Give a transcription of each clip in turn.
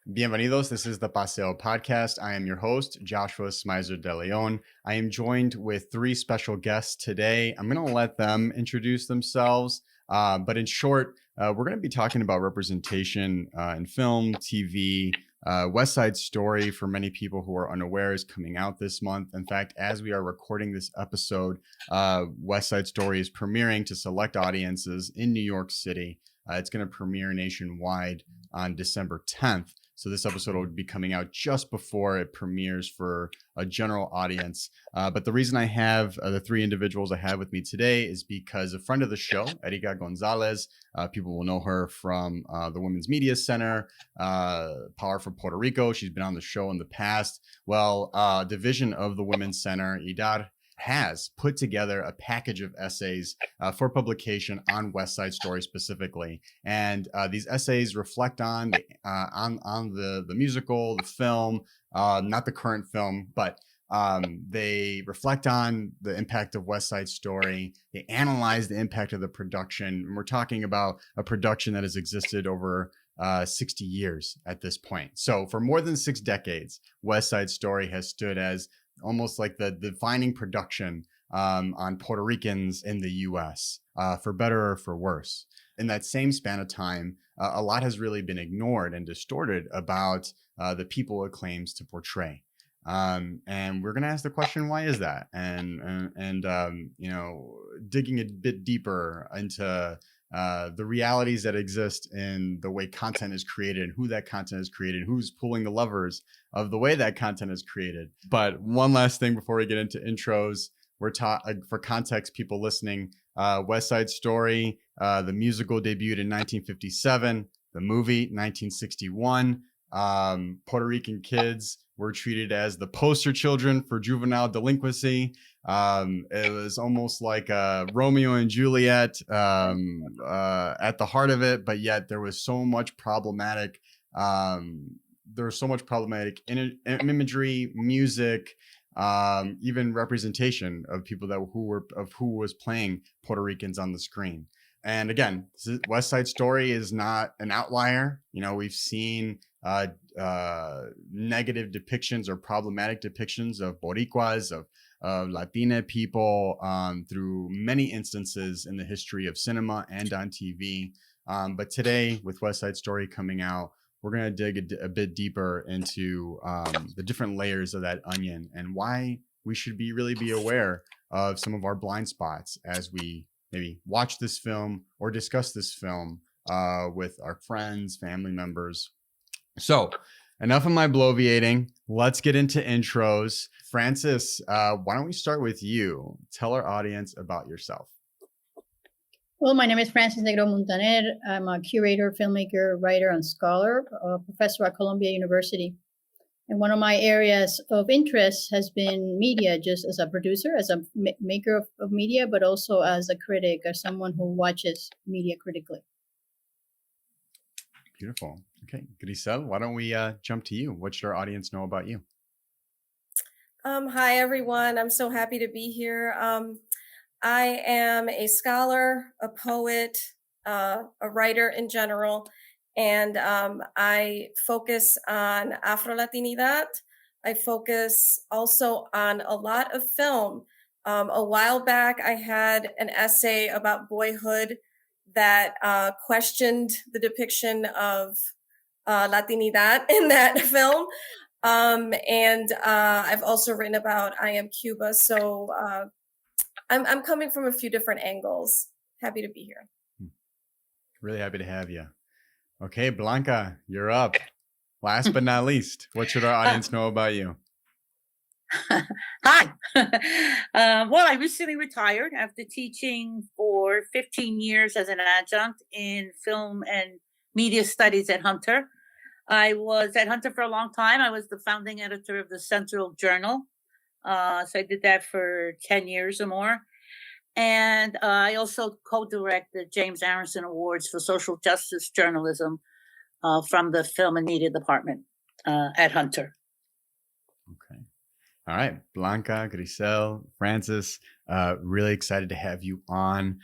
Bienvenidos. This is the Paseo podcast. I am your host, Joshua Smyser-DeLeon. I am joined with three special guests today. I'm going to let them introduce themselves. But in short, we're going to be talking about representation in film, TV. West Side Story, for many people who are unaware, is coming out this month. In fact, as we are recording this episode, West Side Story is premiering to select audiences in New York City. It's going to premiere nationwide on December 10th. So this episode will be coming out just before it premieres for a general audience. But the reason I have the three individuals I have with me today is because a friend of the show, Erika Gonzalez, people will know her from the Women's Media Center, Power for Puerto Rico. She's been on the show in the past. Well, division of the Women's Center, IDAR, has put together a package of essays for publication on West Side Story specifically, and these essays reflect on the musical, the film, not the current film, but they reflect on the impact of West Side Story. They analyze the impact of the production, and we're talking about a production that has existed over 60 years at this point. So for more than 6 decades, West Side Story has stood as almost like the defining production on Puerto Ricans in the U.S., for better or for worse. In that same span of time, a lot has really been ignored and distorted about the people it claims to portray. And we're going to ask the question, why is that? And digging a bit deeper into the realities that exist in the way content is created and who that content is created, and who's pulling the levers of the way that content is created. But one last thing before we get into intros, we're for context, people listening, West Side Story, the musical debuted in 1957, the movie 1961. Puerto Rican kids were treated as the poster children for juvenile delinquency. It was almost like Romeo and Juliet at the heart of it, but yet there was so much problematic. There was so much problematic imagery, music, even representation of people who was playing Puerto Ricans on the screen. And again, West Side Story is not an outlier. You know, we've seen negative depictions or problematic depictions of Boricuas, of Latina people through many instances in the history of cinema and on TV. But today, with West Side Story coming out, we're going to dig a bit deeper into the different layers of that onion and why we should really be aware of some of our blind spots as we maybe watch this film or discuss this film with our friends, family members. So enough of my bloviating. Let's get into intros. Francis, why don't we start with you? Tell our audience about yourself. Well, my name is Francis Negrón-Muntaner. I'm a curator, filmmaker, writer, and scholar, professor at Columbia University. And one of my areas of interest has been media, just as a producer, as a maker of media, but also as a critic, as someone who watches media critically. Beautiful. Okay, Grisel, why don't we jump to you? What should our audience know about you? Hi, everyone. I'm so happy to be here. I am a scholar, a poet, a writer in general, and I focus on Afro-Latinidad. I focus also on a lot of film. A while back, I had an essay about boyhood that questioned the depiction of Latinidad in that film. And I've also written about I Am Cuba. So I'm coming from a few different angles. Happy to be here. Really happy to have you. Okay, Blanca, you're up. Last but not least, what should our audience know about you? Hi. Well, I recently retired after teaching for 15 years as an adjunct in film and media studies at Hunter. I was at Hunter for a long time. I was the founding editor of the Central Journal. So I did that for 10 years or more. And I also co-direct the James Aronson Awards for Social Justice Journalism from the Film and Media Department at Hunter. Okay. All right. Blanca, Grisel, Francis, really excited to have you on.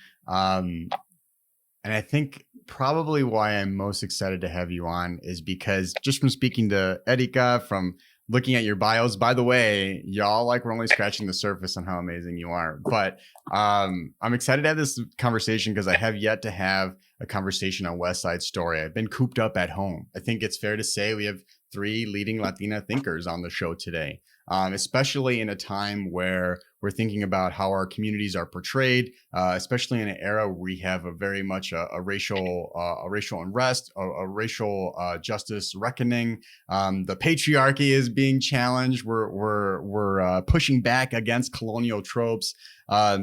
And I think probably why I'm most excited to have you on is because just from speaking to Erika, from looking at your bios, by the way, y'all, like, we're only scratching the surface on how amazing you are. But I'm excited to have this conversation because I have yet to have a conversation on West Side Story. I've been cooped up at home. I think it's fair to say we have 3 leading Latina thinkers on the show today, especially in a time where we're thinking about how our communities are portrayed, especially in an era where we have a very much a racial unrest, a racial justice reckoning. The patriarchy is being challenged. We're pushing back against colonial tropes.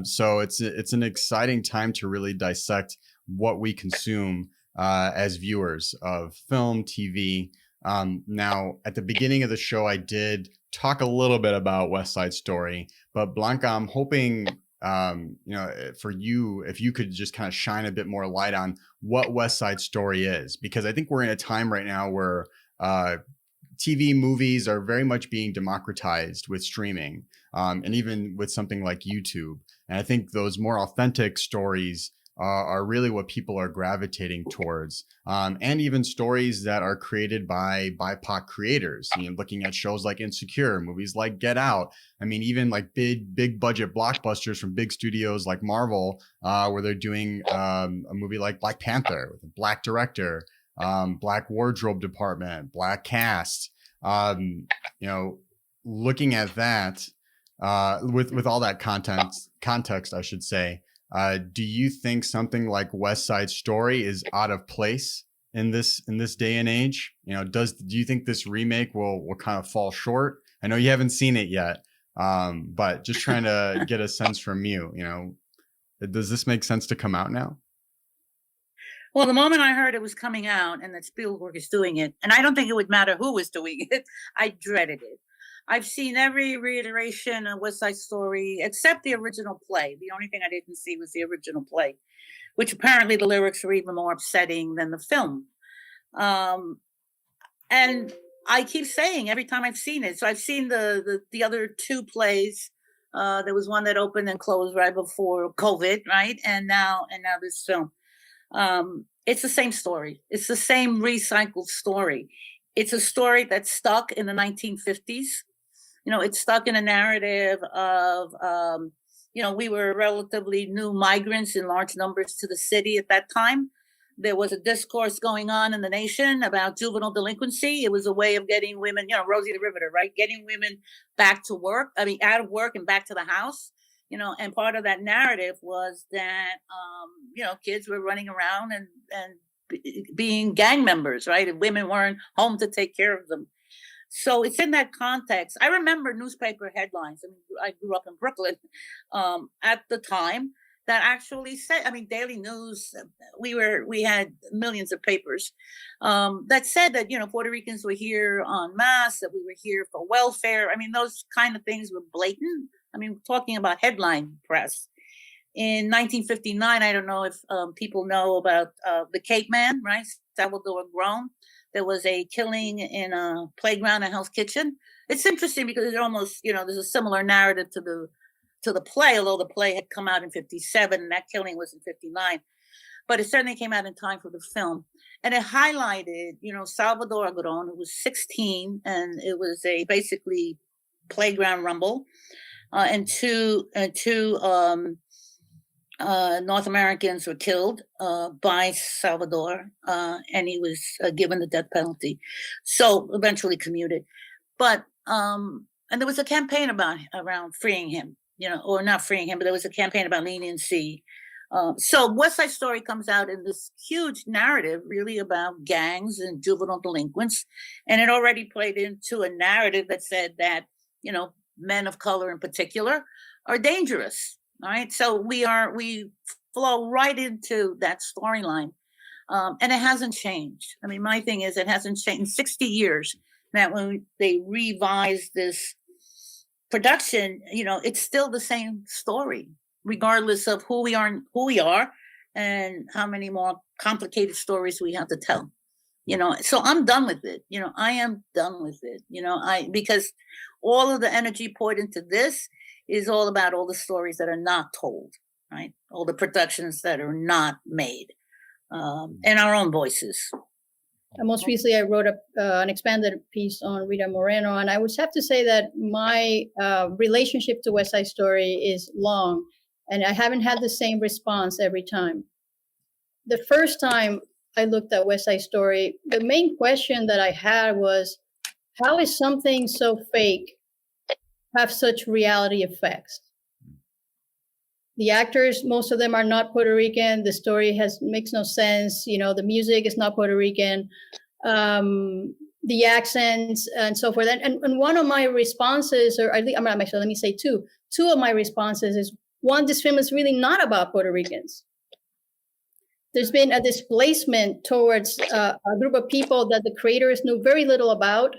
So it's an exciting time to really dissect what we consume as viewers of film, TV. Now, at the beginning of the show, I did talk a little bit about West Side Story, but Blanca, I'm hoping, for you, if you could just kind of shine a bit more light on what West Side Story is, because I think we're in a time right now where TV movies are very much being democratized with streaming, and even with something like YouTube. And I think those more authentic stories are really what people are gravitating towards, and even stories that are created by BIPOC creators. Looking at shows like Insecure, movies like Get Out. I mean, even like big budget blockbusters from big studios like Marvel, where they're doing a movie like Black Panther with a Black director, Black wardrobe department, Black cast. Looking at that, with all that context, I should say. Do you think something like West Side Story is out of place in this day and age? Do you think this remake will kind of fall short? I know you haven't seen it yet, but just trying to get a sense from you. Does this make sense to come out now? Well, the moment I heard it was coming out and that Spielberg is doing it, and I don't think it would matter who was doing it, I dreaded it. I've seen every reiteration of West Side Story except the original play. The only thing I didn't see was the original play, which apparently the lyrics are even more upsetting than the film. And I keep saying every time I've seen it. So I've seen the other 2 plays. There was one that opened and closed right before COVID, right? And now this film. It's the same story. It's the same recycled story. It's a story that's stuck in the 1950s. It's stuck in a narrative of, we were relatively new migrants in large numbers to the city at that time. There was a discourse going on in the nation about juvenile delinquency. It was a way of getting women, Rosie the Riveter, right? Getting women back to work, out of work and back to the house, and part of that narrative was that, kids were running around and being gang members, right? And women weren't home to take care of them. So it's in that context. I remember newspaper headlines. I grew up in Brooklyn at the time that actually said, Daily News, we had millions of papers that said that, Puerto Ricans were here en masse, that we were here for welfare. Those kind of things were blatant. Talking about headline press. In 1959, I don't know if people know about the Cape Man, right? Salvador Grown. There was a killing in a playground and Hell's Kitchen. It's interesting because it's almost, there's a similar narrative to the play, although the play had come out in 57 and that killing was in 59. But it certainly came out in time for the film. And it highlighted, Salvador Grown, who was 16, and it was a basically playground rumble. And two North Americans were killed by Salvador, and he was given the death penalty. So eventually commuted. But and there was a campaign around freeing him, or not freeing him, but there was a campaign about leniency. So West Side Story comes out in this huge narrative, really about gangs and juvenile delinquents, and it already played into a narrative that said that men of color in particular are dangerous. All right. So we flow right into that storyline. And it hasn't changed. My thing is, it hasn't changed in 60 years that when they revised this production, it's still the same story, regardless of who we are and how many more complicated stories we have to tell. So I'm done with it. I am done with it. Because all of the energy poured into this is all about all the stories that are not told, right? All the productions that are not made. and our own voices. Most recently, I wrote an expanded piece on Rita Moreno, and I would have to say that my relationship to West Side Story is long, and I haven't had the same response every time. The first time I looked at West Side Story, the main question that I had was, how is something so fake have such reality effects? The actors, most of them are not Puerto Rican. The story makes no sense. You know, the music is not Puerto Rican. The accents and so forth. And one of my responses, or let me say two. Two of my responses is, one, this film is really not about Puerto Ricans. There's been a displacement towards a group of people that the creators knew very little about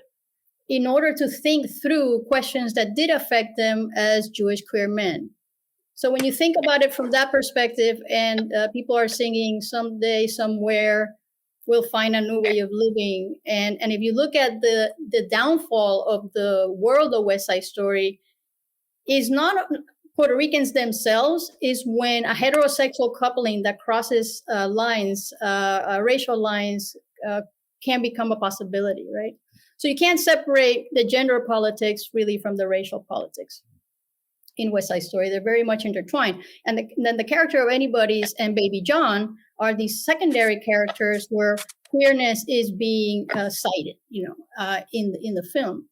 in order to think through questions that did affect them as Jewish queer men. So when you think about it from that perspective, and people are singing "Someday, Somewhere, We'll Find a New Way of Living," and if you look at the downfall of the world of West Side Story, is not Puerto Ricans themselves, is when a heterosexual coupling that crosses lines, racial lines, can become a possibility, right? So you can't separate the gender politics really from the racial politics in West Side Story. They're very much intertwined. And then the character of Anybody's and Baby John are these secondary characters where queerness is being cited, in the film.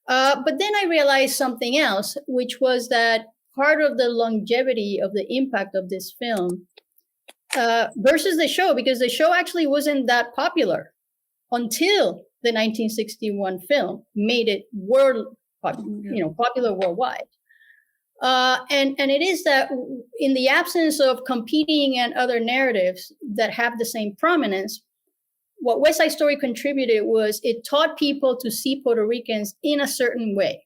But then I realized something else, which was that part of the longevity of the impact of this film versus the show, because the show actually wasn't that popular until the 1961 film made it popular worldwide. And it is that in the absence of competing and other narratives that have the same prominence, what West Side Story contributed was it taught people to see Puerto Ricans in a certain way.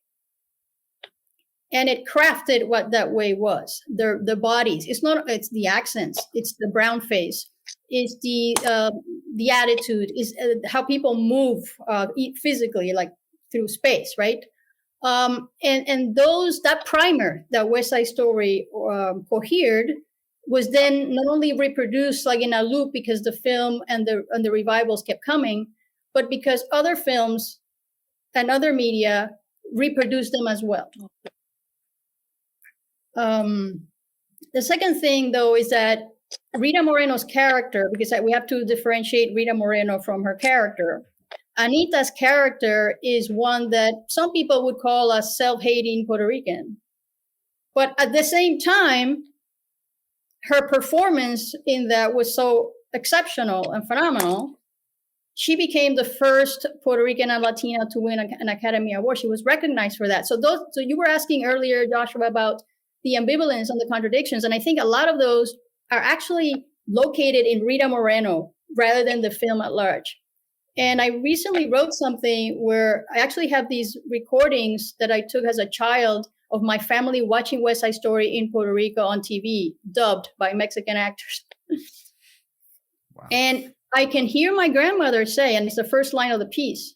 And it crafted what that way was. The bodies. It's the accents. It's the brown face. It's the attitude. Is how people move physically, like through space, right? And that primer that West Side Story cohered was then not only reproduced like in a loop because the film and the revivals kept coming, but because other films and other media reproduced them as well. The second thing, though, is that Rita Moreno's character, because we have to differentiate Rita Moreno from her character. Anita's character is one that some people would call a self-hating Puerto Rican. But at the same time, her performance in that was so exceptional and phenomenal. She became the first Puerto Rican and Latina to win an Academy Award. She was recognized for that. So you were asking earlier, Joshua, about the ambivalence and the contradictions. And I think a lot of those are actually located in Rita Moreno rather than the film at large. And I recently wrote something where I actually have these recordings that I took as a child of my family watching West Side Story in Puerto Rico on TV, dubbed by Mexican actors. Wow. And I can hear my grandmother say, and it's the first line of the piece,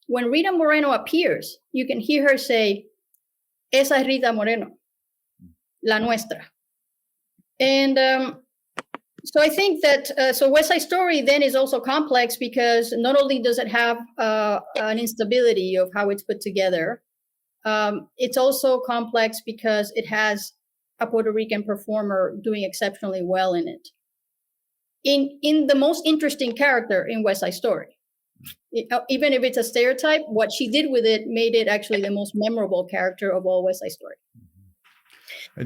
when Rita Moreno appears, you can hear her say, "Esa es Rita Moreno, la nuestra." And so I think that, so West Side Story then is also complex because not only does it have an instability of how it's put together, it's also complex because it has a Puerto Rican performer doing exceptionally well in it. In the most interesting character in West Side Story. Even if it's a stereotype, what she did with it made it actually the most memorable character of all West Side Story.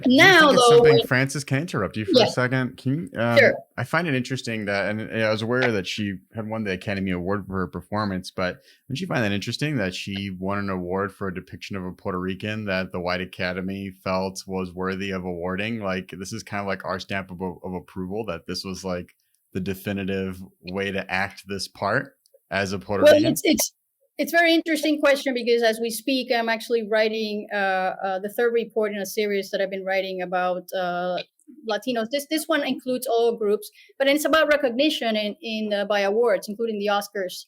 Now, though, Francis, can I interrupt you for a second? Can you, sure. I find it interesting that, and I was aware that she had won the Academy Award for her performance, but didn't you find that interesting that she won an award for a depiction of a Puerto Rican that the White Academy felt was worthy of awarding? Like, this is kind of like our stamp of approval that this was like the definitive way to act this part as a Puerto Rican? It's a very interesting question because as we speak, I'm actually writing the third report in a series that I've been writing about Latinos. This one includes all groups, but it's about recognition by awards, including the Oscars.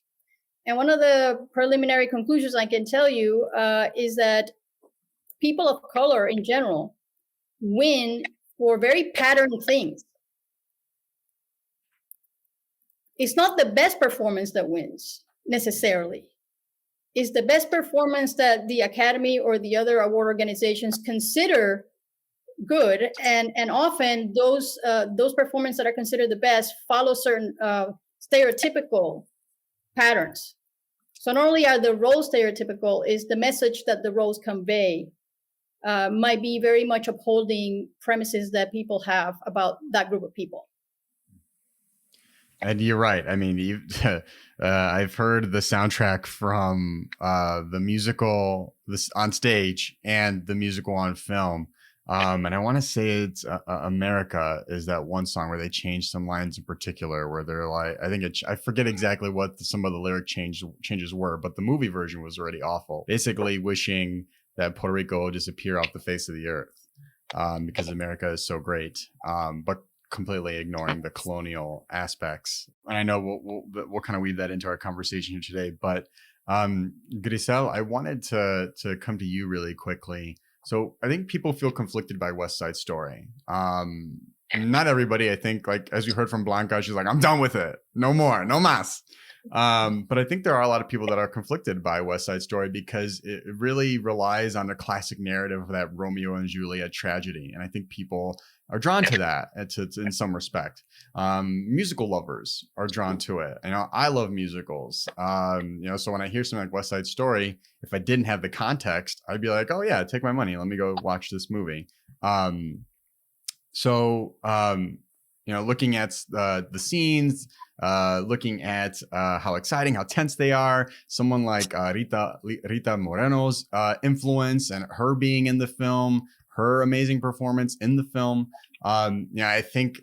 And one of the preliminary conclusions I can tell you is that people of color in general win for very patterned things. it's not the best performance that wins necessarily. It's the best performance that the Academy or the other award organizations consider good, and often those performances that are considered the best follow certain stereotypical patterns. So not only are the roles stereotypical, is the message that the roles convey might be very much upholding premises that people have about that group of people. And you're right. I mean, I've heard the soundtrack from the musical on stage and the musical on film. And I want to say it's America is that one song where they changed some lines in particular where they're like, I forget exactly what some of the lyric changes were, but the movie version was already awful. Basically wishing that Puerto Rico will disappear off the face of the earth because America is so great. But completely ignoring the colonial aspects. And I know we'll kind of weave that into our conversation here today, but Grisel, I wanted to come to you really quickly. So I think people feel conflicted by West Side Story. Not everybody, I think, like as we heard from Blanca, she's like, I'm done with it. No more, no más. But I think there are a lot of people that are conflicted by West Side Story because it really relies on the classic narrative of that Romeo and Juliet tragedy. And I think people are drawn to that in some respect. Musical lovers are drawn to it. You know, I love musicals. So when I hear something like West Side Story, if I didn't have the context, I'd be like, oh yeah, take my money. Let me go watch this movie. Looking at the scenes, looking at how exciting, how tense they are. Someone like Rita Moreno's influence and her being in the film, her amazing performance in the film. I think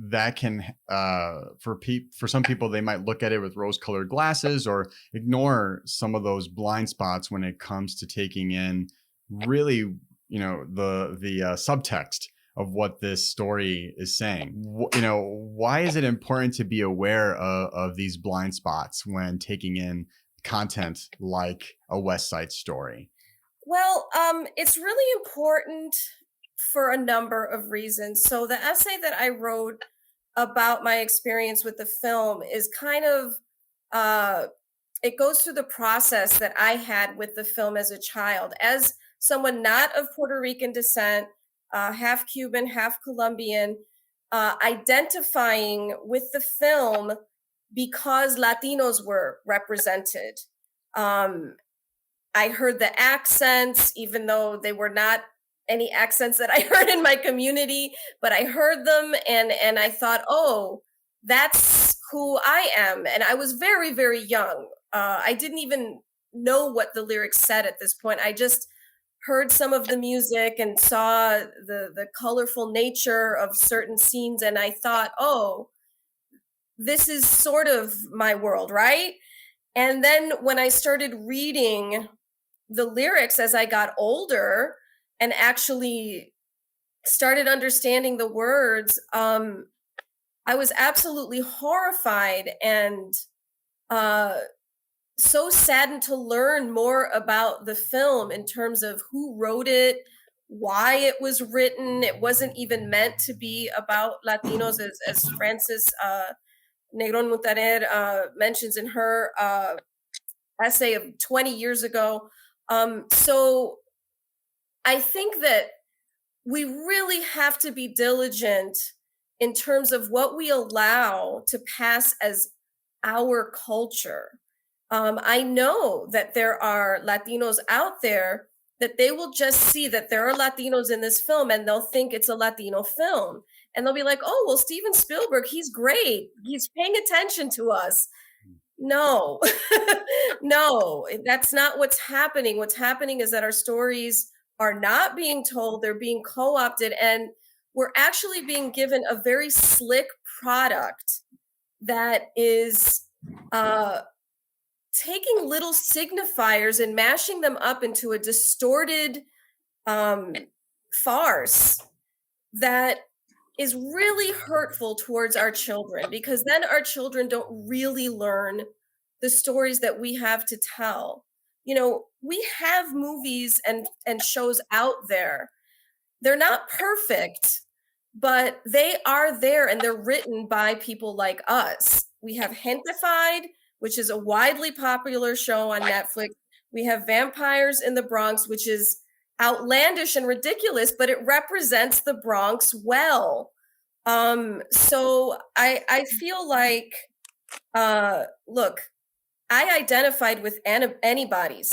that can, for some people, they might look at it with rose-colored glasses or ignore some of those blind spots when it comes to taking in really, the subtext of what this story is saying. Why is it important to be aware of these blind spots when taking in content like a West Side Story? Well, it's really important for a number of reasons. So the essay that I wrote about my experience with the film is kind of, it goes through the process that I had with the film as a child. As someone not of Puerto Rican descent, half Cuban, half Colombian, identifying with the film because Latinos were represented. I heard the accents, even though they were not any accents that I heard in my community, but I heard them and I thought, oh, that's who I am. And I was very, very young. I didn't even know what the lyrics said at this point. I just heard some of the music and saw the colorful nature of certain scenes. And I thought, oh, this is sort of my world, right? And then when I started reading the lyrics as I got older and actually started understanding the words, I was absolutely horrified and so saddened to learn more about the film in terms of who wrote it, why it was written. It wasn't even meant to be about Latinos, as Frances Negrón-Muntaner mentions in her essay of 20 years ago. So I think that we really have to be diligent in terms of what we allow to pass as our culture. I know that there are Latinos out there that they will just see that there are Latinos in this film and they'll think it's a Latino film. And they'll be like, oh, well, Steven Spielberg, he's great. He's paying attention to us. No, no, that's not what's happening. What's happening is that our stories are not being told. They're being co-opted and we're actually being given a very slick product that is taking little signifiers and mashing them up into a distorted farce that is really hurtful towards our children, because then our children don't really learn the stories that we have to tell. You know, we have movies and shows out there. They're not perfect, but they are there and they're written by people like us. we have Gentefied, which is a widely popular show on Netflix. We have Vampires in the Bronx, which is outlandish and ridiculous, but it represents the Bronx well. So I feel like, look, I identified with anybody's.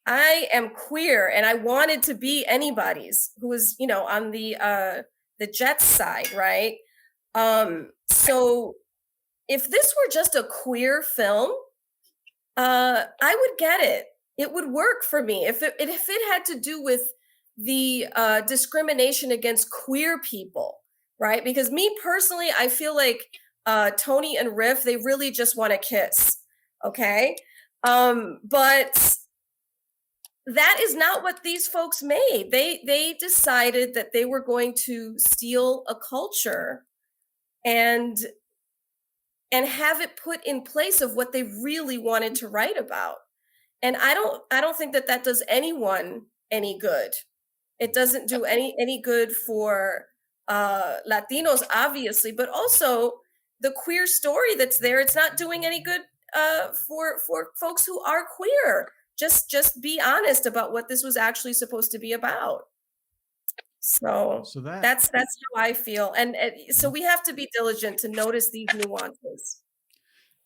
I am queer, and I wanted to be anybody's who was, you know, on the Jets side, right? So if this were just a queer film, I would get it. It would work for me. If it had to do with the discrimination against queer people, right? Because me personally, I feel like Tony and Riff, they really just want to kiss, okay? But that is not what these folks made. They decided that they were going to steal a culture and have it put in place of what they really wanted to write about. And I don't think that does anyone any good. It doesn't do any good for Latinos, obviously, but also the queer story that's there. It's not doing any good for folks who are queer. Just be honest about what this was actually supposed to be about. So that's how I feel. And so we have to be diligent to notice these nuances.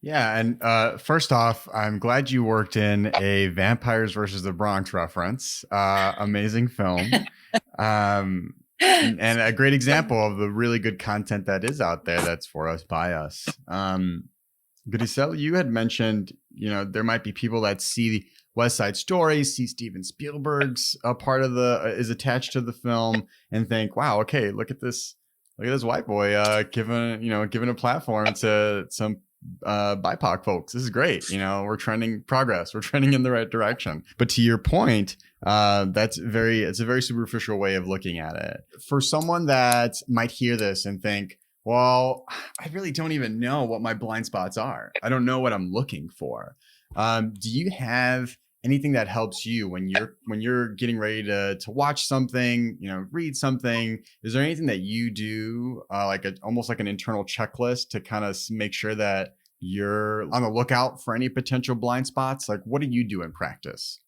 Yeah. And first off, I'm glad you worked in a Vampires versus the Bronx reference. Amazing film. And a great example of the really good content that is out there that's for us, by us. Grisel, you had mentioned, you know, there might be people that see West Side Story, see Steven Spielberg's part of is attached to the film and think, wow, okay, look at this white boy giving a platform to some BIPOC folks. This is great. You know, we're trending in the right direction. But to your point, it's a very superficial way of looking at it. For someone that might hear this and think, well, I really don't even know what my blind spots are. I don't know what I'm looking for. Do you have anything that helps you when you're getting ready to watch something, you know, read something? Is there anything that you do, almost like an internal checklist to kind of make sure that you're on the lookout for any potential blind spots? Like, what do you do in practice?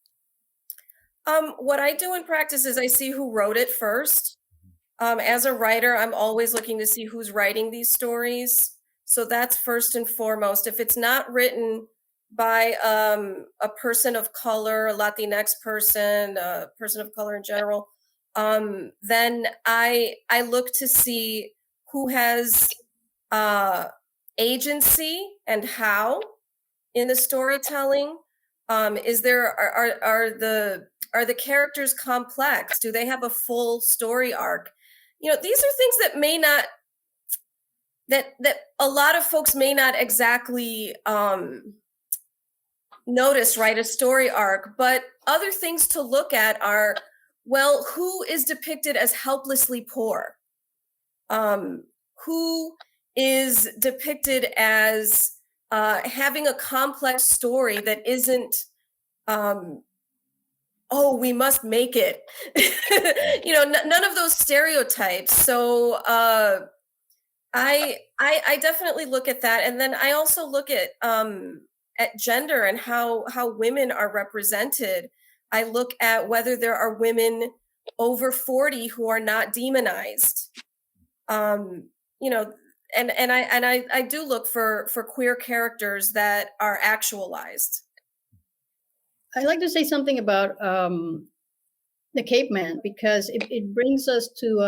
What I do in practice is I see who wrote it first. As a writer, I'm always looking to see who's writing these stories. So that's first and foremost. If it's not written by a person of color, a Latinx person, a person of color in general, then I look to see who has agency and how in the storytelling. Are the characters complex? Do they have a full story arc? You know, these are things that may not, that a lot of folks may not exactly notice, right? A story arc, but other things to look at are, well, who is depicted as helplessly poor? Who is depicted as having a complex story that isn't, oh, we must make it. You know, none of those stereotypes. So I definitely look at that, and then I also look at gender and how women are represented. I look at whether there are women over 40 who are not demonized. You know, and I do look for queer characters that are actualized. I'd like to say something about the caveman, because it brings us to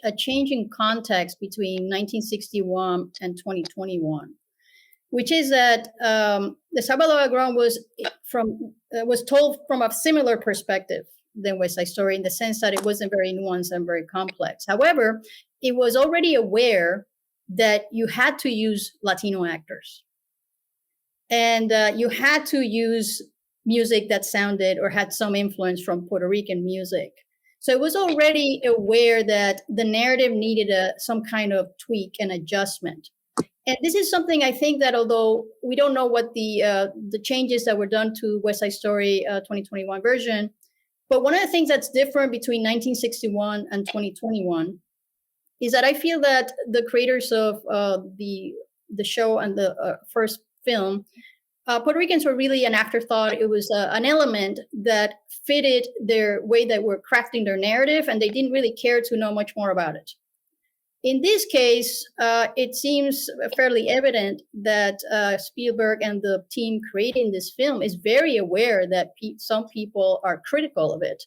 a change in context between 1961 and 2021, which is that the Salvador Agron was told from a similar perspective than West Side Story, in the sense that it wasn't very nuanced and very complex. However, it was already aware that you had to use Latino actors, and you had to use music that sounded or had some influence from Puerto Rican music. So it was already aware that the narrative needed some kind of tweak and adjustment. And this is something I think that, although we don't know what the changes that were done to West Side Story 2021 version, but one of the things that's different between 1961 and 2021 is that I feel that the creators of the the show and the first film, Puerto Ricans were really an afterthought. It was an element that fitted their way that were crafting their narrative, and they didn't really care to know much more about it. In this case, it seems fairly evident that Spielberg and the team creating this film is very aware that some people are critical of it.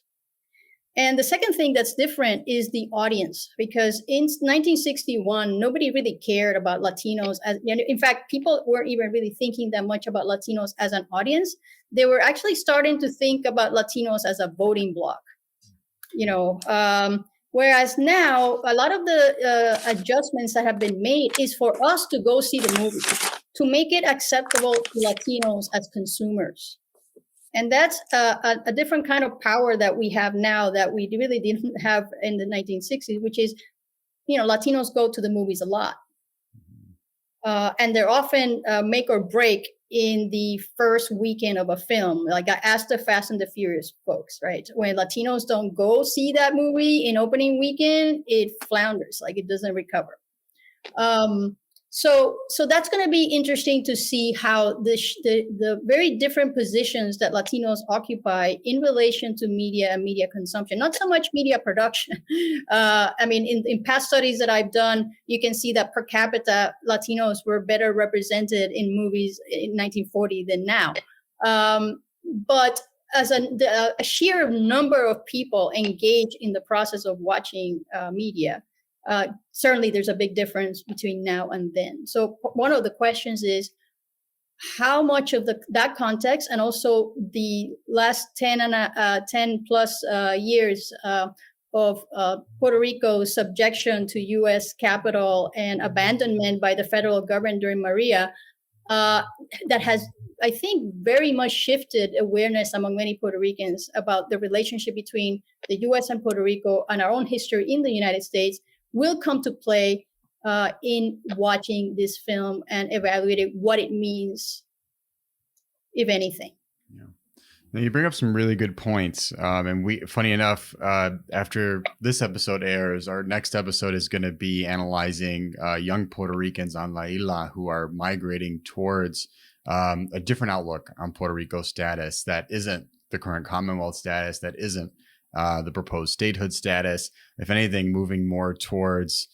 And the second thing that's different is the audience, because in 1961, nobody really cared about Latinos. In fact, people weren't even really thinking that much about Latinos as an audience. They were actually starting to think about Latinos as a voting bloc, whereas now a lot of the adjustments that have been made is for us to go see the movie, to make it acceptable to Latinos as consumers. And that's a different kind of power that we have now that we really didn't have in the 1960s, which is, Latinos go to the movies a lot. And they're often make or break in the first weekend of a film. Like I asked the Fast and the Furious folks, right? When Latinos don't go see that movie in opening weekend, it flounders, like it doesn't recover. So that's going to be interesting to see how the very different positions that Latinos occupy in relation to media and media consumption, not so much media production. In past studies that I've done, you can see that per capita Latinos were better represented in movies in 1940 than now. But as a sheer number of people engaged in the process of watching media, certainly there's a big difference between now and then. So one of the questions is how much of that context and also the last 10 plus years of Puerto Rico's subjection to U.S. capital and abandonment by the federal government during Maria, that has, I think, very much shifted awareness among many Puerto Ricans about the relationship between the U.S. and Puerto Rico and our own history in the United States, will come to play in watching this film and evaluating what it means, if anything. Yeah. Now you bring up some really good points. And funny enough, after this episode airs, our next episode is going to be analyzing young Puerto Ricans on La Isla who are migrating towards a different outlook on Puerto Rico status that isn't the current Commonwealth status, that isn't the proposed statehood status, if anything, moving more towards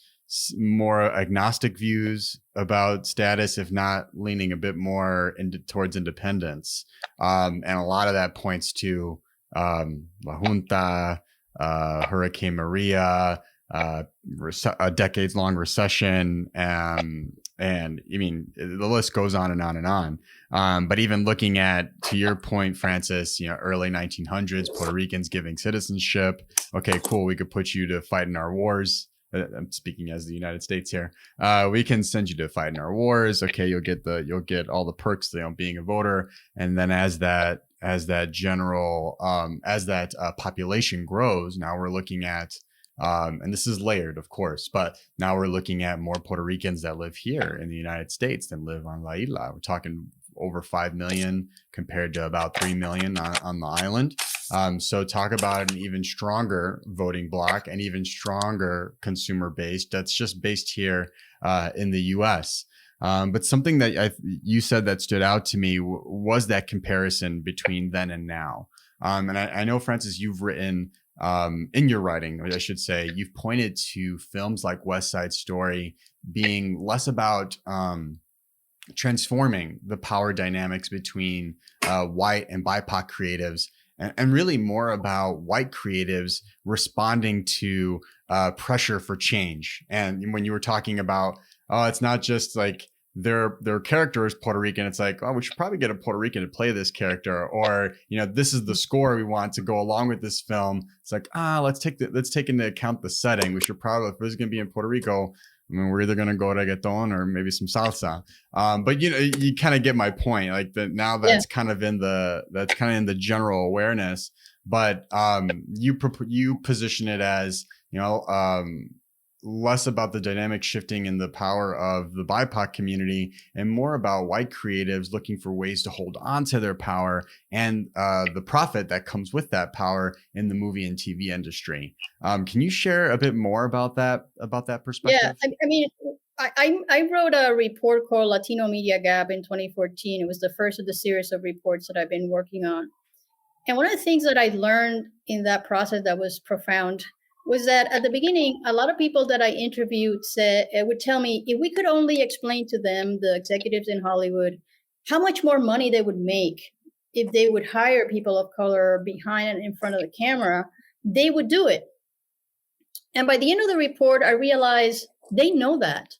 more agnostic views about status, if not leaning a bit more towards independence. And a lot of that points to La Junta, Hurricane Maria, a decades-long recession, and I mean, the list goes on and on and on. But even looking at, to your point, Francis, early 1900s, Puerto Ricans giving citizenship. Okay, cool. We could put you to fight in our wars. I'm speaking as the United States here. We can send you to fight in our wars. Okay, you'll get all the perks, being a voter. And then as that population grows, now we're looking at, and this is layered, of course, but now we're looking at more Puerto Ricans that live here in the United States than live on La Isla. We're talking over 5 million compared to about 3 million on the island. So talk about an even stronger voting bloc and even stronger consumer base that's just based here in the U.S. But something that you said that stood out to me was that comparison between then and now. And I know, Francis, you've written in your writing, I should say, you've pointed to films like West Side Story being less about transforming the power dynamics between white and BIPOC creatives, and really more about white creatives responding to pressure for change. And when you were talking about, it's not just like their character is Puerto Rican, it's like, we should probably get a Puerto Rican to play this character, or this is the score we want to go along with this film. It's like, let's take into account the setting. We should probably, if this is going to be in Puerto Rico, we're either going to go reggaeton or maybe some salsa. But you kind of get my point. Like now that's kind of in the general awareness. But you position it as less about the dynamic shifting and the power of the BIPOC community, and more about white creatives looking for ways to hold on to their power and the profit that comes with that power in the movie and TV industry. Can you share a bit more about that perspective? Yeah, I mean, I wrote a report called Latino Media Gab in 2014. It was the first of the series of reports that I've been working on. And one of the things that I learned in that process that was profound was that at the beginning, a lot of people that I interviewed would tell me if we could only explain to them, the executives in Hollywood, how much more money they would make if they would hire people of color behind and in front of the camera, they would do it. And by the end of the report, I realized they know that.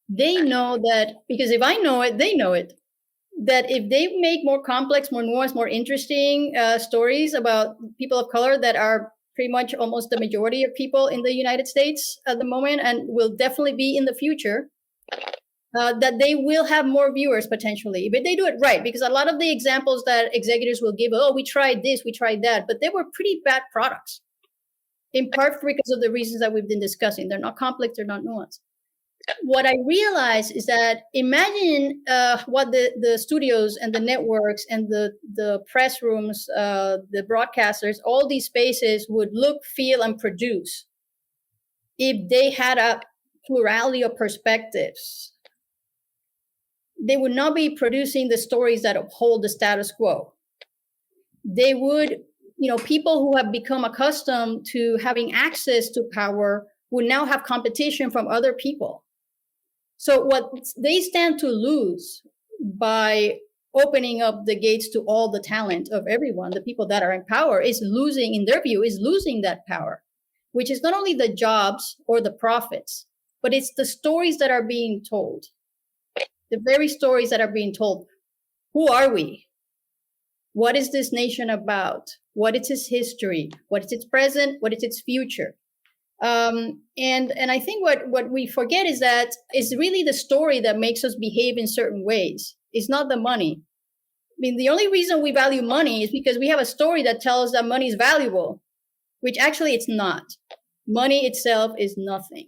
They know that, because if I know it, they know it. That if they make more complex, more nuanced, more interesting stories about people of color that are pretty much almost the majority of people in the United States at the moment and will definitely be in the future, that they will have more viewers potentially, but they do it right. Because a lot of the examples that executives will give, oh, we tried this, we tried that, but they were pretty bad products, in part because of the reasons that we've been discussing. They're not complex, they're not nuanced. What I realized is that imagine what the studios and the networks and the press rooms, the broadcasters, all these spaces would look, feel, and produce if they had a plurality of perspectives. They would not be producing the stories that uphold the status quo. They would, people who have become accustomed to having access to power would now have competition from other people. So what they stand to lose by opening up the gates to all the talent of everyone, the people that are in power, is losing, in their view, is losing that power, which is not only the jobs or the profits, but it's the stories that are being told, the very stories that are being told. Who are we? What is this nation about? What is its history? What is its present? What is its future? And I think what we forget is that it's really the story that makes us behave in certain ways. It's not the money. I mean, the only reason we value money is because we have a story that tells us that money is valuable, which actually it's not. Money itself is nothing.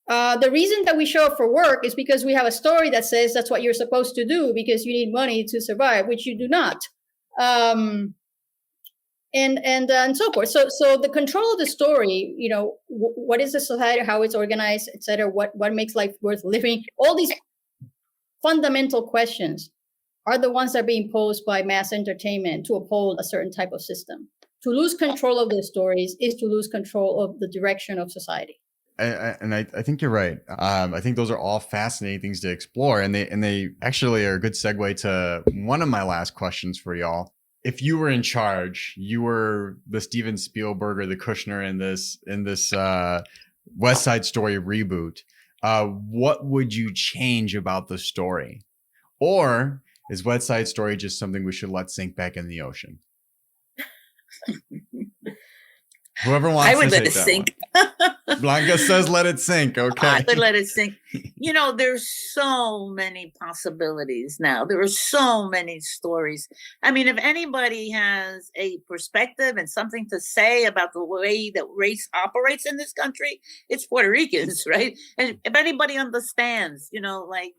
The reason that we show up for work is because we have a story that says that's what you're supposed to do because you need money to survive, which you do not. And so forth. So the control of the story, what is the society, how it's organized, et cetera, what makes life worth living, all these fundamental questions are the ones that are being posed by mass entertainment to uphold a certain type of system. To lose control of those stories is to lose control of the direction of society. I think you're right. I think those are all fascinating things to explore, and they actually are a good segue to one of my last questions for y'all. If you were in charge, you were the Steven Spielberg or the Kushner in this West Side Story reboot, what would you change about the story? Or is West Side Story just something we should let sink back in the ocean? Whoever wants to I would let take it that sink. Blanca says let it sink. Okay. I would let it sink. There's so many possibilities now. There are so many stories. I mean, if anybody has a perspective and something to say about the way that race operates in this country, it's Puerto Ricans, right? And if anybody understands, like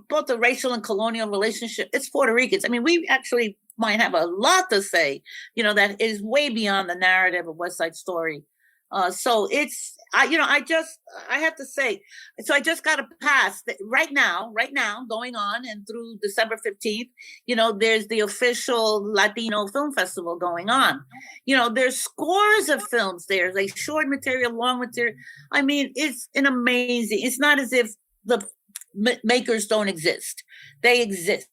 both the racial and colonial relationship, it's Puerto Ricans. I mean, we actually might have a lot to say, that is way beyond the narrative of West Side Story. So it's, I have to say, so I just got to pass that right now, going on and through December 15th, there's the official Latino Film Festival going on. There's scores of films there, like short material, long material. I mean, it's it's not as if the makers don't exist. They exist,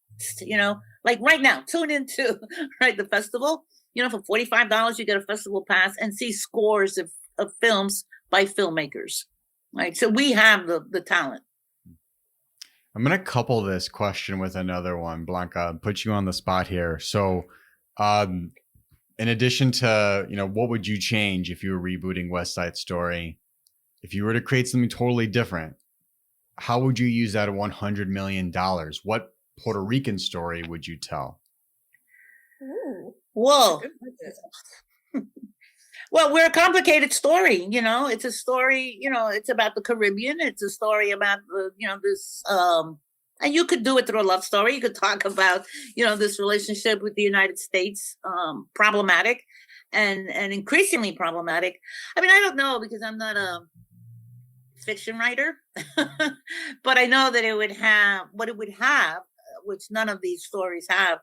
like right now, tune into the festival, for $45, you get a festival pass and see scores of films by filmmakers, right? So we have the talent. I'm going to couple this question with another one, Blanca, put you on the spot here. So in addition to, what would you change if you were rebooting West Side Story? If you were to create something totally different, how would you use that $100 million? What Puerto Rican story would you tell? Ooh, whoa. Well, we're a complicated story, it's a story, it's about the Caribbean. It's a story about this, and you could do it through a love story. You could talk about, this relationship with the United States, problematic and increasingly problematic. I mean, I don't know, because I'm not fiction writer, but I know that it would have, what it would have, which none of these stories have,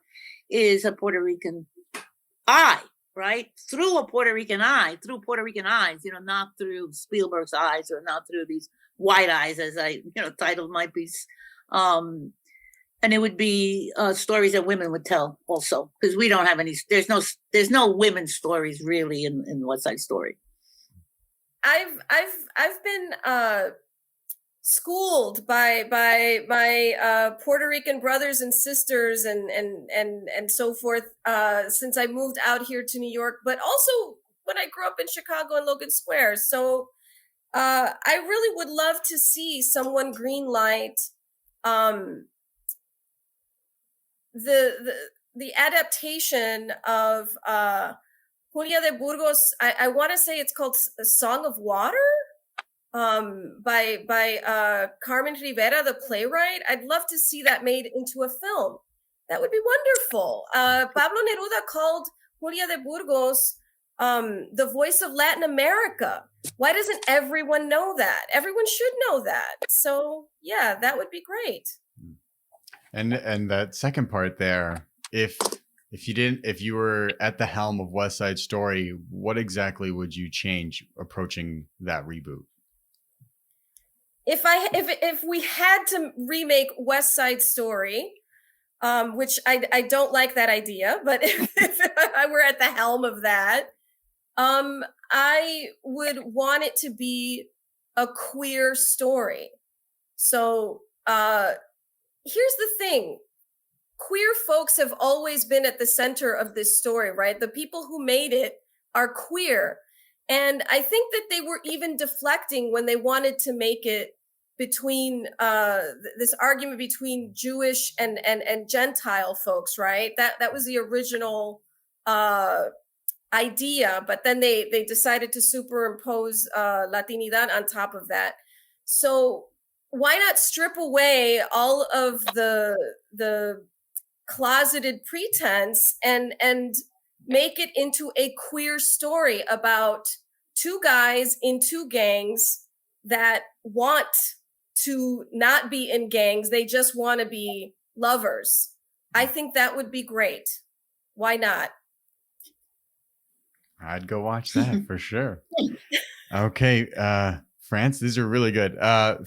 is a Puerto Rican eye, right? Through a Puerto Rican eye, through Puerto Rican eyes, not through Spielberg's eyes or not through these white eyes, as I, titled my piece. And it would be stories that women would tell also, because we don't have any, there's no women's stories really in West Side Story. I've been schooled by my Puerto Rican brothers and sisters and so forth since I moved out here to New York, but also when I grew up in Chicago and Logan Square. So I really would love to see someone greenlight the adaptation of Julia de Burgos. I want to say it's called A Song of Water by Carmen Rivera, the playwright. I'd love to see that made into a film. That would be wonderful. Pablo Neruda called Julia de Burgos the voice of Latin America. Why doesn't everyone know that? Everyone should know that. So yeah, that would be great. And that second part there, if you were at the helm of West Side Story, what exactly would you change approaching that reboot? If we had to remake West Side Story, which I don't like that idea, but if I were at the helm of that, I would want it to be a queer story. So here's the thing. Queer folks have always been at the center of this story, right? The people who made it are queer. And I think that they were even deflecting when they wanted to make it between this argument between Jewish and Gentile folks, right? That was the original idea, but then they decided to superimpose Latinidad on top of that. So why not strip away all of the closeted pretense and make it into a queer story about two guys in two gangs that want to not be in gangs. They just want to be lovers. I think that would be great. Why not? I'd go watch that for sure. Okay. France, these are really good.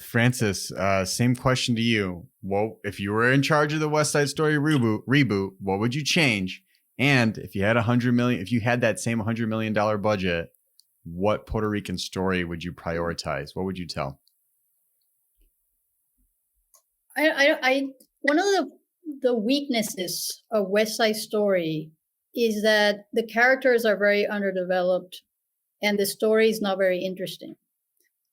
Francis, same question to you. Well, if you were in charge of the West Side Story reboot, what would you change? And if you had if you had that same $100 million budget, what Puerto Rican story would you prioritize? What would you tell? One of the weaknesses of West Side Story is that the characters are very underdeveloped and the story is not very interesting.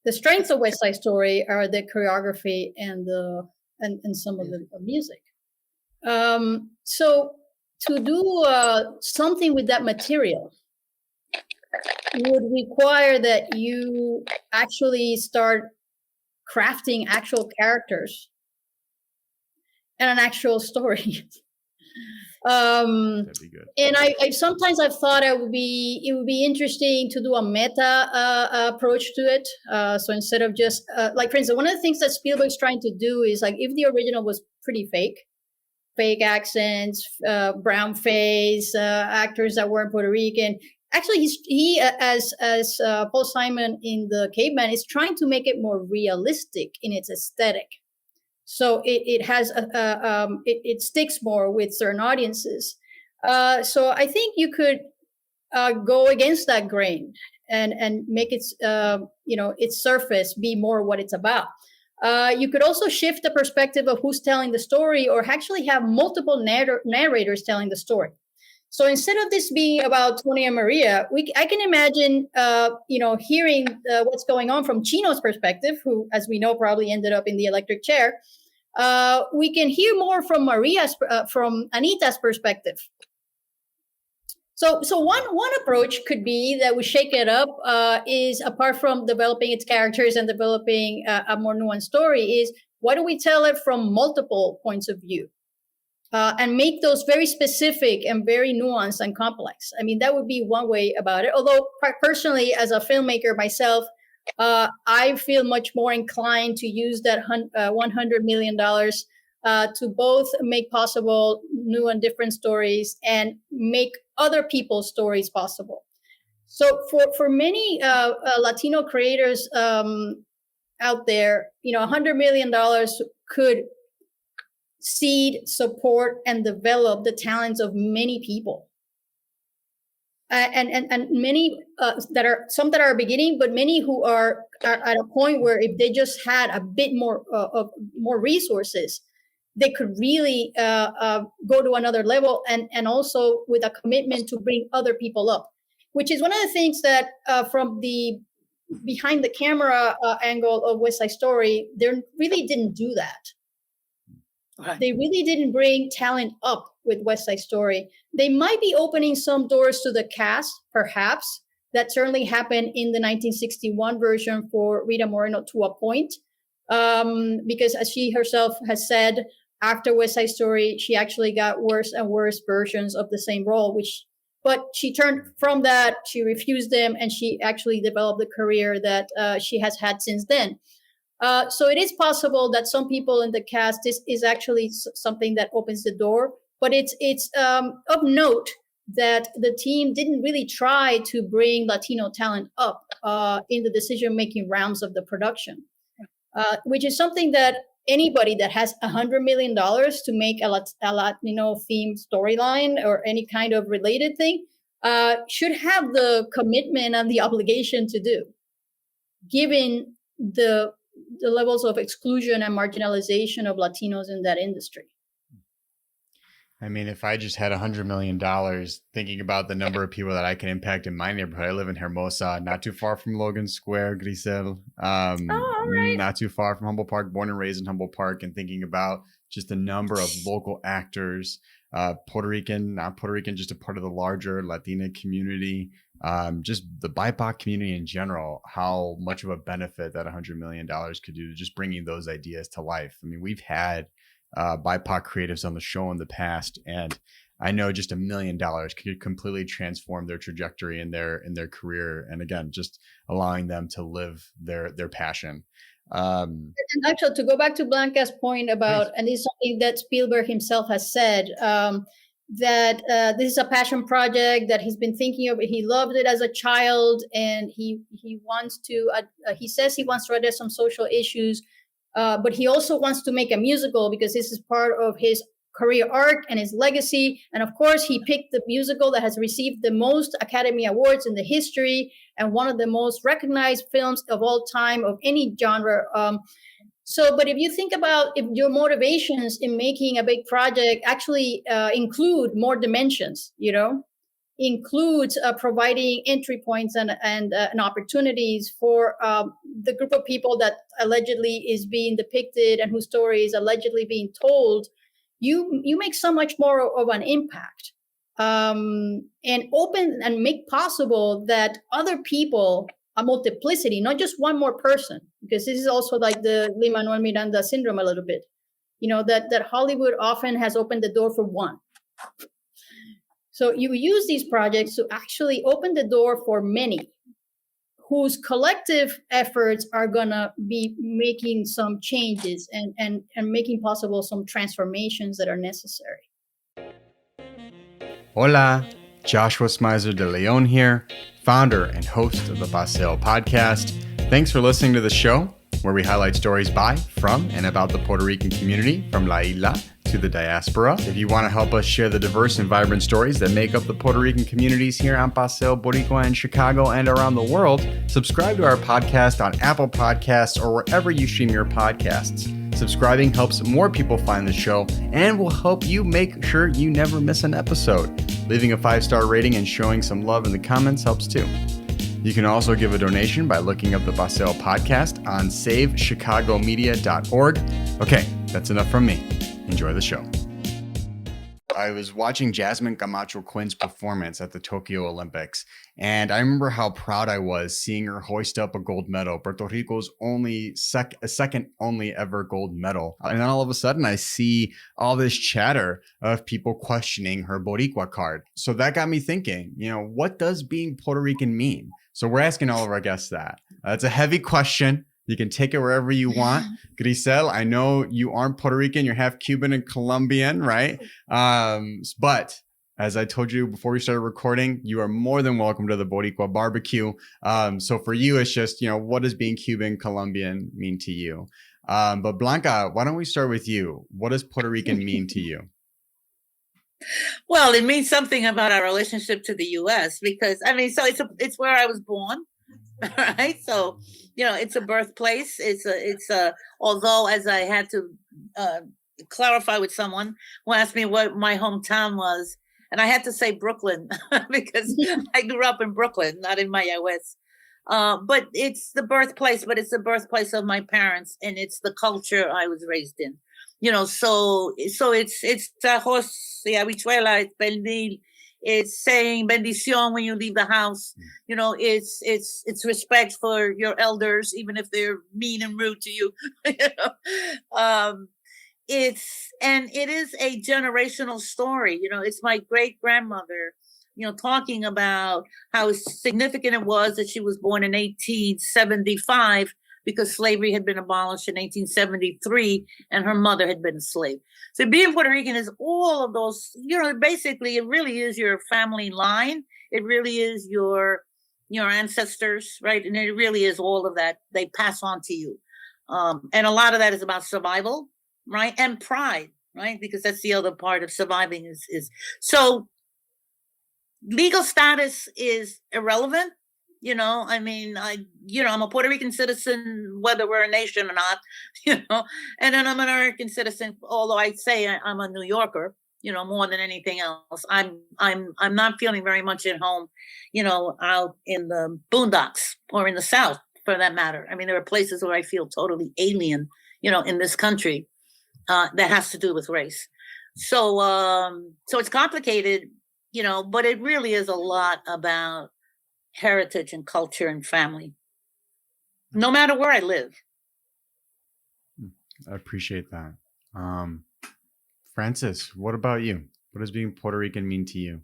The strengths of West Side Story are the choreography and some of the music. So to do something with that material would require that you actually start crafting actual characters and an actual story. That'd be good. And I sometimes I've thought it would be interesting to do a meta approach to it. So instead of just like, for instance, one of the things that Spielberg's trying to do is like, if the original was pretty fake accents, brown face, actors that weren't Puerto Rican. Actually, he as Paul Simon in The Caveman is trying to make it more realistic in its aesthetic. So it has it sticks more with certain audiences. So I think you could go against that grain and make its its surface be more what it's about. You could also shift the perspective of who's telling the story, or actually have multiple narrators telling the story. So instead of this being about Tony and Maria, I can imagine, hearing what's going on from Chino's perspective, who, as we know, probably ended up in the electric chair. We can hear more from from Anita's perspective. So one approach could be that we shake it up, is apart from developing its characters and developing a more nuanced story, is why do we tell it from multiple points of view? And make those very specific and very nuanced and complex. I mean, that would be one way about it. Although personally, as a filmmaker myself, I feel much more inclined to use that $100 million to both make possible new and different stories and make other people's stories possible. So for many Latino creators out there, $100 million could seed, support, and develop the talents of many people. And many that are beginning, but many who are at a point where if they just had a bit more of more resources, they could really go to another level, and also with a commitment to bring other people up, which is one of the things that from the behind the camera angle of West Side Story, they really didn't do that. Right. They really didn't bring talent up with West Side Story. They might be opening some doors to the cast, perhaps. That certainly happened in the 1961 version for Rita Moreno to a point, because as she herself has said, after West Side Story, she actually got worse and worse versions of the same role, but she turned from that, she refused them, and she actually developed the career that she has had since then. So it is possible that some people in the cast, this is actually something that opens the door, but it's of note that the team didn't really try to bring Latino talent up in the decision-making rounds of the production, which is something that anybody that has $100 million to make a Latino-themed storyline or any kind of related thing should have the commitment and the obligation to do, given the levels of exclusion and marginalization of Latinos in that industry. I mean, if I just had $100 million, thinking about the number of people that I can impact in my neighborhood, I live in Hermosa, not too far from Logan Square, Grisel, right. not too far from Humboldt Park, born and raised in Humboldt Park, and thinking about just the number of local actors, Puerto Rican, not Puerto Rican, just a part of the larger Latina community, just the BIPOC community in general, how much of a benefit that $100 million could do to just bringing those ideas to life. I mean, we've had BIPOC creatives on the show in the past, and I know just $1 million could completely transform their trajectory in their career, and again, just allowing them to live their passion. And actually, to go back to Blanca's point about, and this is something that Spielberg himself has said, that this is a passion project that he's been thinking of. He loved it as a child, and he wants to. He says he wants to address some social issues. But he also wants to make a musical because this is part of his career arc and his legacy. And of course, he picked the musical that has received the most Academy Awards in the history and one of the most recognized films of all time of any genre. But if you think about if your motivations in making a big project actually include more dimensions, includes providing entry points and opportunities for the group of people that allegedly is being depicted and whose story is allegedly being told, you make so much more of an impact, and open and make possible that other people, a multiplicity, not just one more person, because this is also like the Lin-Manuel Miranda syndrome a little bit, that Hollywood often has opened the door for one. So you use these projects to actually open the door for many whose collective efforts are going to be making some changes and making possible some transformations that are necessary. Hola, Joshua Smyser-DeLeon here, founder and host of the Paseo podcast. Thanks for listening to the show, where we highlight stories by, from, and about the Puerto Rican community, from La Isla to the diaspora. If you want to help us share the diverse and vibrant stories that make up the Puerto Rican communities here on Paseo Boricua in Chicago and around the world, subscribe to our podcast on Apple Podcasts or wherever you stream your podcasts. Subscribing helps more people find the show and will help you make sure you never miss an episode. Leaving a 5-star rating and showing some love in the comments helps too. You can also give a donation by looking up the Paseo podcast on savechicagomedia.org. Okay, that's enough from me. Enjoy the show. I was watching Jasmine Camacho Quinn's performance at the Tokyo Olympics, and I remember how proud I was seeing her hoist up a gold medal, Puerto Rico's second only ever gold medal. And then all of a sudden I see all this chatter of people questioning her Boricua card. So that got me thinking, what does being Puerto Rican mean? So we're asking all of our guests that. It's a heavy question. You can take it wherever you want. Grisel, I know you aren't Puerto Rican. You're half Cuban and Colombian, right? But as I told you before we started recording, you are more than welcome to the Boricua barbecue. So for you, it's just, what does being Cuban, Colombian mean to you? But Blanca, why don't we start with you? What does Puerto Rican mean to you? Well, it means something about our relationship to the U.S. because, so it's where I was born, right? So, it's a birthplace. It's a, although as I had to clarify with someone who asked me what my hometown was, and I had to say Brooklyn because I grew up in Brooklyn, not in Mayagüez. But it's the birthplace, but it's the birthplace of my parents, and it's the culture I was raised in. So it's tajos y habichuela, it's pernil, it's saying bendición when you leave the house. It's respect for your elders, even if they're mean and rude to you. It is a generational story. It's my great grandmother, talking about how significant it was that she was born in 1875 because slavery had been abolished in 1873 and her mother had been a slave. So being Puerto Rican is all of those, basically it really is your family line. It really is your ancestors, right? And it really is all of that they pass on to you. And a lot of that is about survival, right? And pride, right? Because that's the other part of surviving is so legal status is irrelevant. I'm a Puerto Rican citizen, whether we're a nation or not, and then I'm an American citizen, although I say I'm a New Yorker, more than anything else. I'm not feeling very much at home, out in the boondocks or in the South for that matter. There are places where I feel totally alien, in this country, that has to do with race. So it's complicated, but it really is a lot about heritage and culture and family, no matter where I live. I appreciate that. Francis, what about you? What does being Puerto Rican mean to you?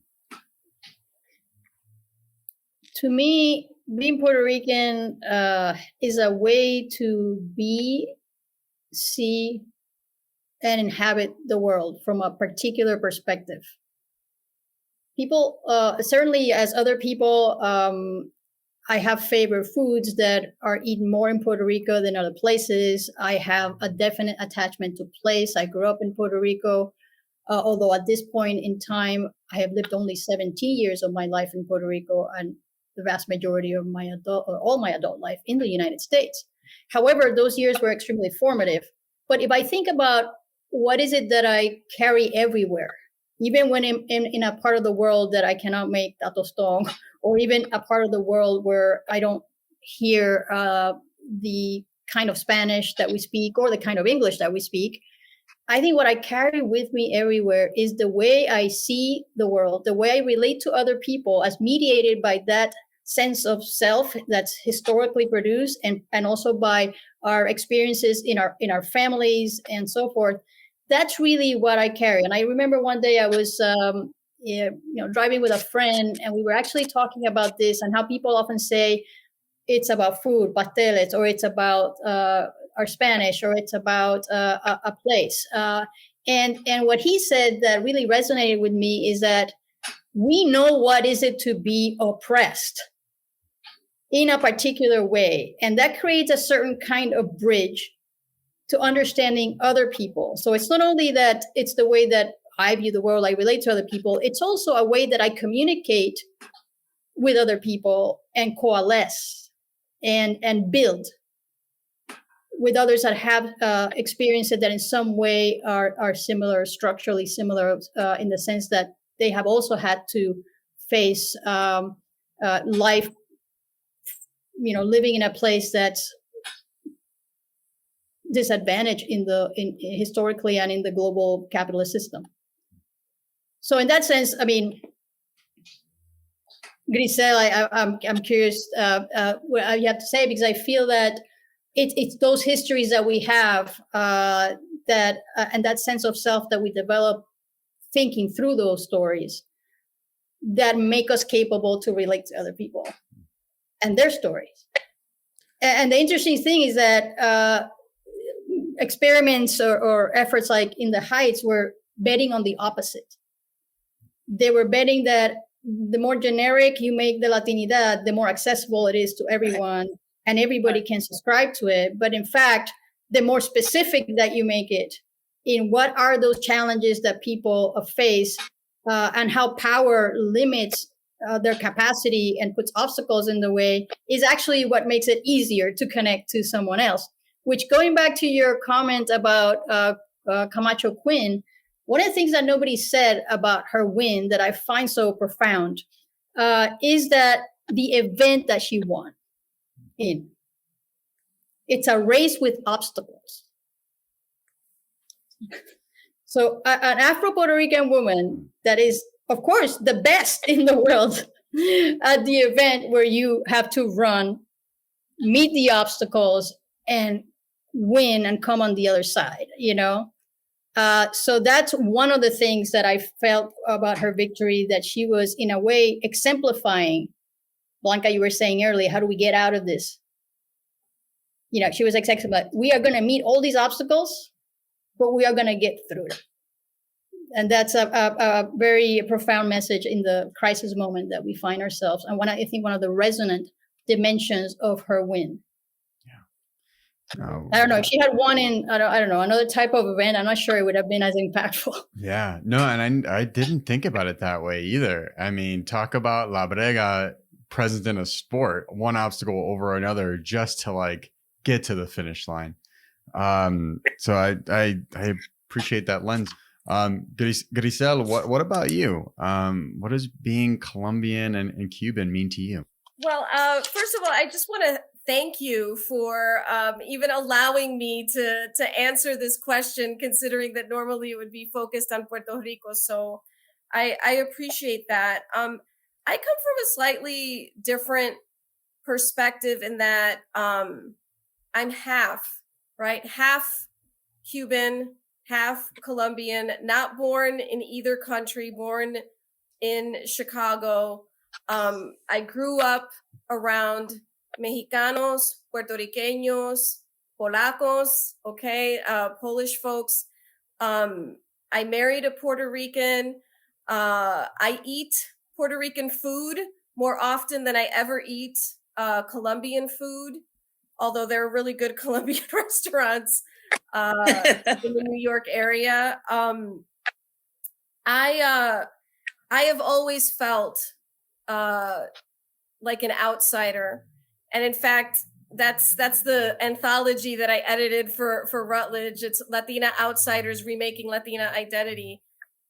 To me, being Puerto Rican is a way to be, see, and inhabit the world from a particular perspective. People, certainly as other people, I have favorite foods that are eaten more in Puerto Rico than other places. I have a definite attachment to place. I grew up in Puerto Rico, although at this point in time, I have lived only 17 years of my life in Puerto Rico and the vast majority of my all my adult life in the United States. However, those years were extremely formative. But if I think about what is it that I carry everywhere, even when in a part of the world that I cannot make a tostón, or even a part of the world where I don't hear the kind of Spanish that we speak or the kind of English that we speak, I think what I carry with me everywhere is the way I see the world, the way I relate to other people as mediated by that sense of self that's historically produced and also by our experiences in our families and so forth. That's really what I carry. And I remember one day I was driving with a friend, and we were actually talking about this and how people often say it's about food, pasteles, or it's about our Spanish, or it's about a place. And what he said that really resonated with me is that we know what is it to be oppressed in a particular way. And that creates a certain kind of bridge to understanding other people. So it's not only that it's the way that I view the world, I relate to other people, it's also a way that I communicate with other people and coalesce and build with others that have experiences that in some way are similar, structurally similar, in the sense that they have also had to face life, living in a place that's disadvantaged in historically and in the global capitalist system. So in that sense, Grisel, I'm curious what you have to say, because I feel that it's those histories that we have that and that sense of self that we develop thinking through those stories that make us capable to relate to other people. and their stories. And the interesting thing is that experiments or efforts like in the Heights were betting on the opposite. They were betting that the more generic you make the Latinidad, the more accessible it is to everyone, and everybody can subscribe to it. But in fact, the more specific that you make it in what are those challenges that people face and how power limits their capacity and puts obstacles in the way is actually what makes it easier to connect to someone else. Which, going back to your comment about Camacho Quinn, one of the things that nobody said about her win that I find so profound is that the event that she won in, it's a race with obstacles. So an Afro-Puerto Rican woman that is, of course, the best in the world at the event where you have to run, meet the obstacles, and win and come on the other side, you know? So that's one of the things that I felt about her victory, that she was in a way exemplifying, Blanca, you were saying earlier, how do we get out of this? You know, she was exactly like, we are going to meet all these obstacles, but we are going to get through it. And that's a very profound message in the crisis moment that we find ourselves. And I think one of the resonant dimensions of her win. I don't know if she had won in, I don't know, another type of event, I'm not sure it would have been as impactful. Yeah, no, and I didn't think about it that way either. I mean, talk about La Brega present in a sport, one obstacle over another just to like get to the finish line. So I appreciate that lens. Grisel, what about you? What does being Colombian and Cuban mean to you? Well, first of all, I just want to thank you for even allowing me to answer this question, considering that normally it would be focused on Puerto Rico. So I appreciate that. I come from a slightly different perspective in that I'm half, right? Half Cuban, half Colombian, not born in either country, born in Chicago. I grew up around Mexicanos, Puerto Ricanos, Polacos, Polish folks. I married a Puerto Rican. I eat Puerto Rican food more often than I ever eat Colombian food, although there are really good Colombian restaurants in the New York area. I have always felt like an outsider. And in fact, that's the anthology that I edited for Routledge. It's Latina Outsiders Remaking Latina Identity.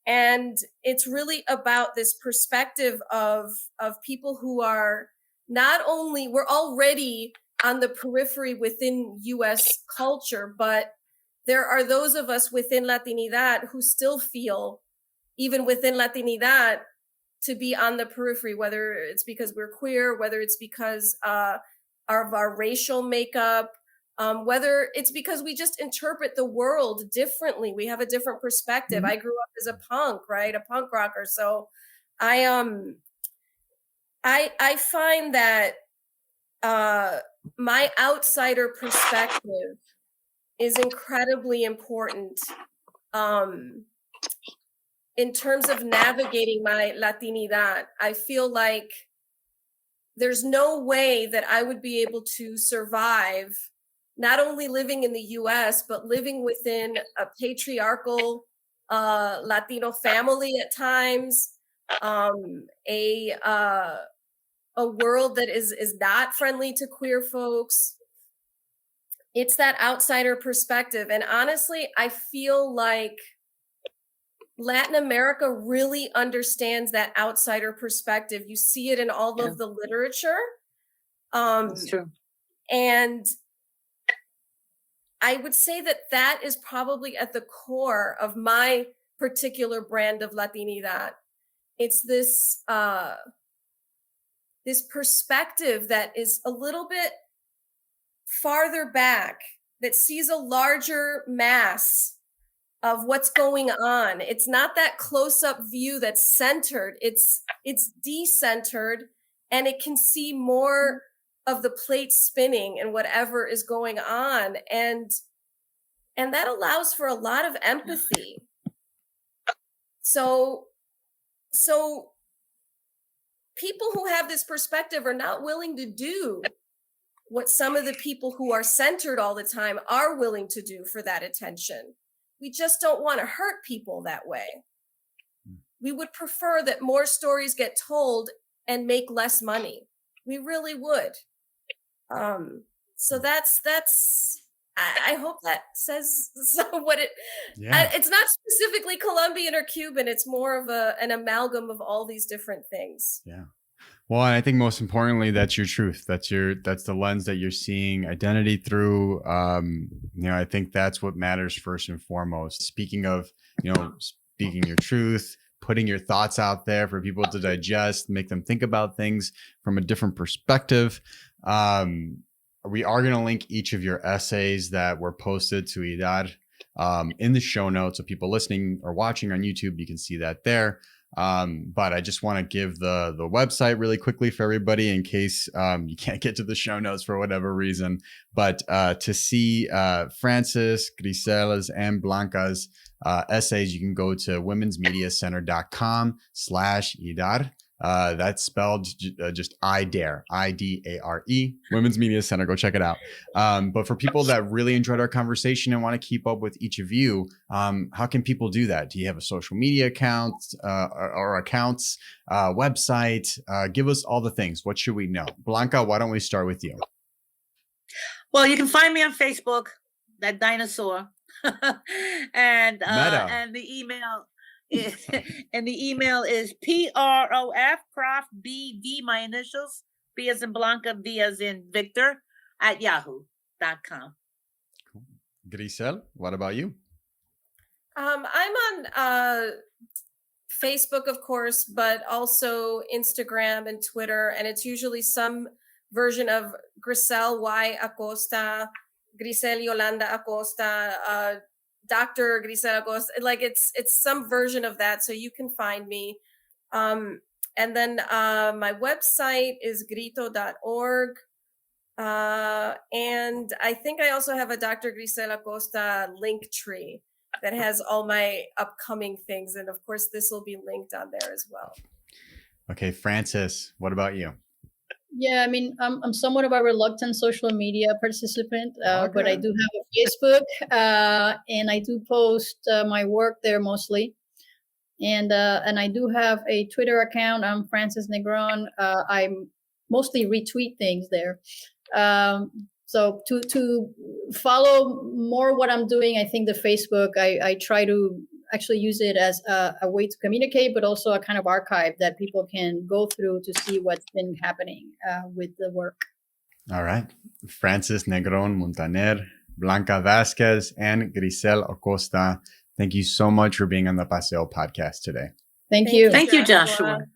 And it's really about this perspective of people who are not only, we're already on the periphery within US culture, but there are those of us within Latinidad who still feel, even within Latinidad, to be on the periphery, whether it's because we're queer, whether it's because of our racial makeup, whether it's because we just interpret the world differently. We have a different perspective. Mm-hmm. I grew up as a punk, right? A punk rocker. So I find that my outsider perspective is incredibly important in terms of navigating my Latinidad. I feel like there's no way that I would be able to survive not only living in the US, but living within a patriarchal Latino family at times, a world that is not friendly to queer folks. It's that outsider perspective. And honestly, I feel like Latin America really understands that outsider perspective. You see it in all of the literature. That's true. And I would say that that is probably at the core of my particular brand of Latinidad. It's this this perspective that is a little bit farther back, that sees a larger mass of what's going on. It's not that close-up view that's centered. It's decentered, and it can see more of the plate spinning and whatever is going on. And that allows for a lot of empathy. So people who have this perspective are not willing to do what some of the people who are centered all the time are willing to do for that attention. We just don't want to hurt people that way. We would prefer that more stories get told and make less money. We really would. So I hope that says what it, it's not specifically Colombian or Cuban. It's more of an amalgam of all these different things. Yeah. Well, and I think most importantly, that's your truth. That's the lens that you're seeing identity through. I think that's what matters first and foremost. Speaking of, speaking your truth, putting your thoughts out there for people to digest, make them think about things from a different perspective. We are going to link each of your essays that were posted to IDAR in the show notes. So people listening or watching on YouTube, you can see that there. But I just want to give the website really quickly for everybody in case you can't get to the show notes for whatever reason. But to see Francis, Grisel's, and Blanca's essays, you can go to womensmediacenter.com/IDAR. That's spelled just IDARE, IDARE, Women's Media Center. Go check it out. But for people that really enjoyed our conversation and want to keep up with each of you, how can people do that? Do you have a social media account or accounts, website? Give us all the things. What should we know? Blanca, why don't we start with you? Well, you can find me on Facebook, that dinosaur, and the email. And the email is prof bv, my initials, B as in Blanca, V as in Victor, @yahoo.com. Cool. Grisel, what about you? I'm on Facebook, of course, but also Instagram and Twitter, and it's usually some version of Grisel Y Acosta, Grisel Yolanda Acosta, Dr. Grisel Acosta, like it's some version of that. So you can find me. And then my website is grito.org. And I think I also have a Dr. Grisel Acosta link tree that has all my upcoming things. And of course, this will be linked on there as well. Okay, Francis, what about you? Yeah, I mean, I'm somewhat of a reluctant social media participant, but I do have a Facebook, and I do post my work there mostly. And I do have a Twitter account. I'm Francis Negron. I mostly retweet things there. So to follow more what I'm doing, I think the Facebook, I try to actually use it as a way to communicate, but also a kind of archive that people can go through to see what's been happening with the work. All right. Francis Negrón-Muntaner, Blanca Vázquez, and Grisel Acosta, thank you so much for being on the Paseo podcast today. Thank you. Thank you, Joshua.